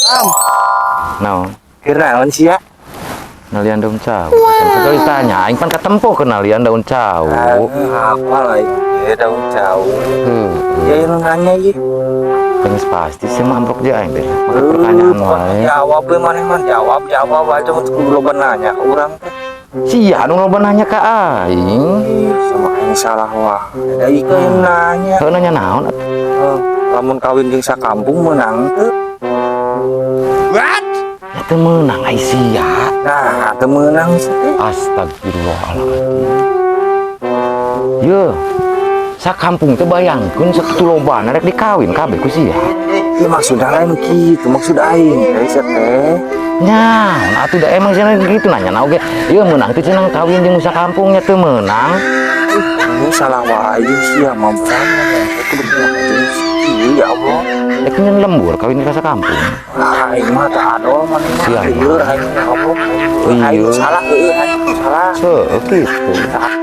Nah, Kenalan sih ya. kenalian daun cawu. Kalau ditanya, aing kan ketempo kenalian daun cawu. Apa lagi? Ya daun jauh. Ya yang nanya ya. Kan pasti sih mamprok dia aing deh. Maka pertanyaan wae. Jawab mana man jawab aja untuk belum nanya orang teh. Sia anu loba nanya ka aing. Sama yang salah wah. Ada ika yang nanya. Heuh nanya naon atuh? Lamun kawin jeung sakampung menang teu. Ya teu meunang ai sia. Nah, teu menang sih. Astagfirullahaladzim. Ye, sakampung teh bayangkeun sakitu lobana rek dikawin kabeh ku sia. Ieu maksudna lain kitu, maksud aing teh teh. Nya, atuh da emang cenah gitu nanya na oge. Ieu meunang teh cenah kawin jeung sakampungnya teu meunang. Ini salah wae sia mampuan. Kudu ngomong ya Allah. Ya kan lembur kawin ka sakampung. Aing mah teu adol mana mah. Sia. Ieu aing ya Allah. Iya. Aing salah heueuh aing salah. Heuh kitu.